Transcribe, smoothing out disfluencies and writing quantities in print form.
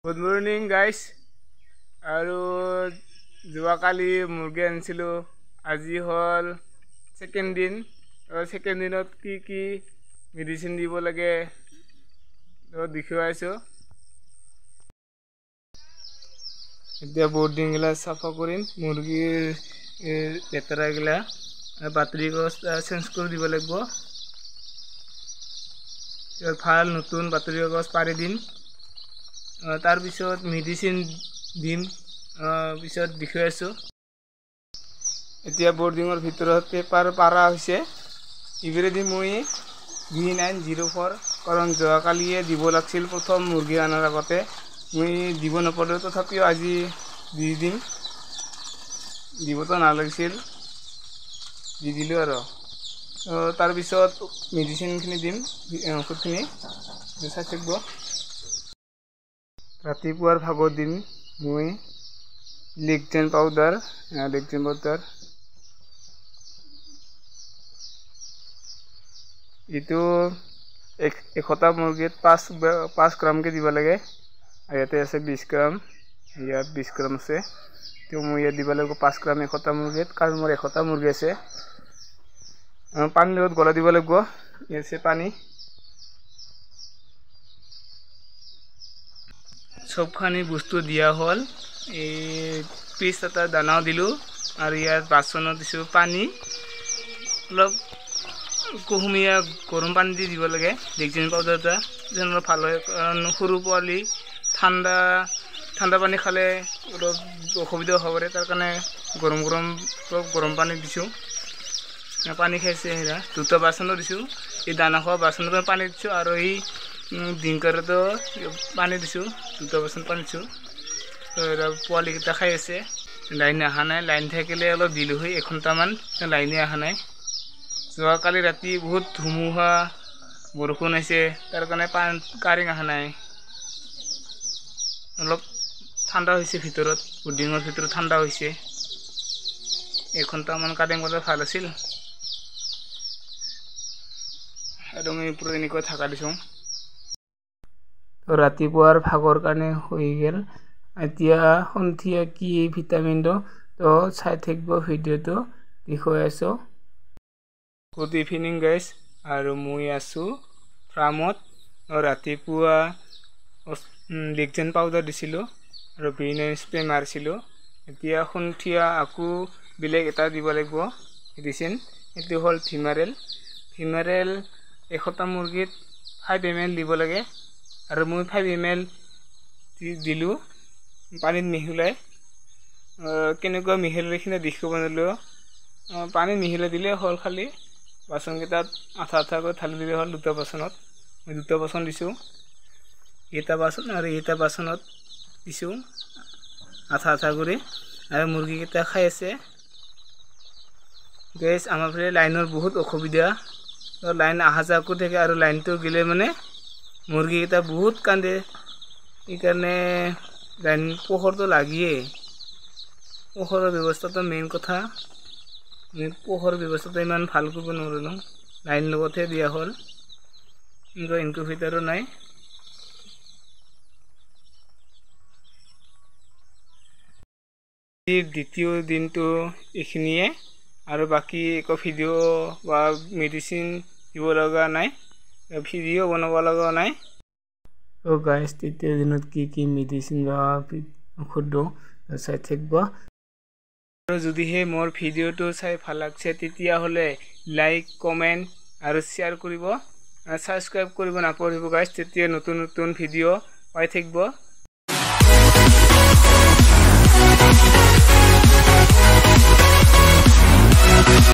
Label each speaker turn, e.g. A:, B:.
A: Good morning guys. আৰু যোৱাকালি মুৰ্গী আনিছিলোঁ, আজি হ'ল ছেকেণ্ড দিন। ছেকেণ্ড দিনত কি কি মেডিচিন দিব লাগে দেখুৱাইছোঁ। এতিয়া বহুত দিনগিলা চাফা কৰিম মুৰ্গীৰ লেতেৰাগিলা, বাতৰি কাগজ চেঞ্জ কৰি দিব লাগিব। ভাল নতুন বাতৰি কাগজ পাৰি দিম, তাৰপিছত মেডিচিন দিম, পিছত দেখুৱাই আছোঁ। এতিয়া বৰ্ডিঙৰ ভিতৰত পেপাৰ পাৰা হৈছে। ইভেৰেদি মই V904, কাৰণ যোৱাকালিয়ে দিব লাগিছিল প্ৰথম মুৰ্গী অনাৰ আগতে। মই দিব নাপালোঁ, তথাপিও আজি দি দিম। দিবতো নালাগিছিল, দি দিলোঁ আৰু। তাৰপিছত মেডিচিনখিনি দিম, ঔষধখিনি চাই থাকিব। ৰাতিপুৱাৰ ভাগত দিম মই লেকজেন পাউডাৰ। এইটো 100টা মুৰ্গীত 5 গ্ৰামকৈ দিব লাগে। ইয়াতে আছে 20 গ্ৰাম, ইয়াত 20 গ্ৰাম আছে। তো মই ইয়াত দিব লাগিব 5 গ্ৰাম 100টা মুৰ্গীত, কাৰণ মোৰ 100টা মুৰ্গী আছে। পানীৰ লগত গলাই দিব লাগিব। ইয়াত আছে পানী। চবখানি বস্তু দিয়া হ'ল। এই পিচ এটা দানাও দিলোঁ, আৰু ইয়াত বাচনত দিছোঁ পানী। অলপ কুহুমীয়া গৰম পানী দি দিব লাগে লেকজেন পাউডাৰ এটা, যেন অলপ ভাল হয়। কাৰণ সৰু পোৱালি ঠাণ্ডা পানী খালে অলপ অসুবিধা হ'ব পাৰে, তাৰ কাৰণে গৰম পানী দিছোঁ। পানী খাইছে সেয়া 2টা বাচনত দিছোঁ। এই দানা খোৱা বাচনতো পানী দিছোঁ, আৰু এই ডিংকাৰতো পানী দিছোঁ, 2টা বাচন পানী দিছোঁ। পোৱালিকেইটা খাই আছে। লাইন অহা নাই, লাইন থাকিলে অলপ দিলোঁ হয় 1 ঘণ্টামান, লাইনে অহা নাই। যোৱাকালি ৰাতি বহুত ধুমুহা বৰষুণ আহিছে, তাৰ কাৰণে কাৰেণ্ট অহা নাই। অলপ ঠাণ্ডা হৈছে ভিতৰত, বৰ্ডিঙৰ ভিতৰত ঠাণ্ডা হৈছে। 1 ঘণ্টামান কাৰেণ্ট গ'লে ভাল আছিল। আৰু মই ওপৰত এনেকৈ থাকা দিছোঁ। ৰাতিপুৱাৰ ভাগৰ কাৰণে হৈ গ'ল। এতিয়া সন্ধিয়া কি ভিটামিন দিওঁ তো চাই থাকিব, ভিডিঅ'টো দেখুৱাই আছোঁ। Good evening guys. আৰু মই আছোঁ ফাৰ্মত। ৰাতিপুৱা লেকজেন পাউডাৰ দিছিলোঁ আৰু V9 স্প্ৰে মাৰিছিলোঁ। এতিয়া সন্ধিয়া আকৌ বেলেগ এটা দিব লাগিব মেডিচিন। সেইটো হ'ল ভিমাৰেল। 100টা মুৰ্গীত 5 ml দিব লাগে, আৰু মই 5 ml দিলোঁ পানীত মিহলাই। কেনেকুৱা মিহলাই এইখিনি দেখিব নোৱাৰিলোঁ। পানীত মিহলাই দিলে হ'ল, খালি বাচনকেইটাত আঠা কৰি ঢালি দিলে হ'ল। 2টা বাচনত মই 2টা বাচন দিছোঁ, এটা বাচন আৰু এটা বাচনত দিছোঁ আঠা কৰি। আৰু মুৰ্গীকেইটা খাই আছে। গেছ আমাৰ ফালে লাইনৰ বহুত অসুবিধা, লাইন অহা যোৱা কৰি থাকে, আৰু লাইনটো গ'লে মানে মুৰ্গীকেইটা বহুত কান্দে। সেইকাৰণে পোহৰটো লাগিয়েই। পোহৰৰ ব্যৱস্থাটো মেইন কথা। পোহৰৰ ব্যৱস্থাটো ইমান ভাল কৰিব নোৱাৰিলোঁ, লাইন লগতহে দিয়া হ'ল। ইনকুবেটাৰো নাই। দ্বিতীয় দিনটো এইখিনিয়ে, আৰু বাকী একো ভিডিঅ' বা মেডিচিন দিব লগা নাই, ভিডিঅ' বনাব লগা নাই। গাইজ, তৃতীয় দিনত কি কি মেডিচিন বা ঔষধ দিওঁ চাই থাকিব। আৰু যদিহে মোৰ ভিডিঅ'টো চাই ভাল লাগছে, তেতিয়াহ'লে লাইক, কমেণ্ট আৰু শ্বেয়াৰ কৰিব। ছাবস্ক্ৰাইব কৰিব নাপাহৰিব গাইজ, তেতিয়া নতুন ভিডিঅ' পাই থাকিব।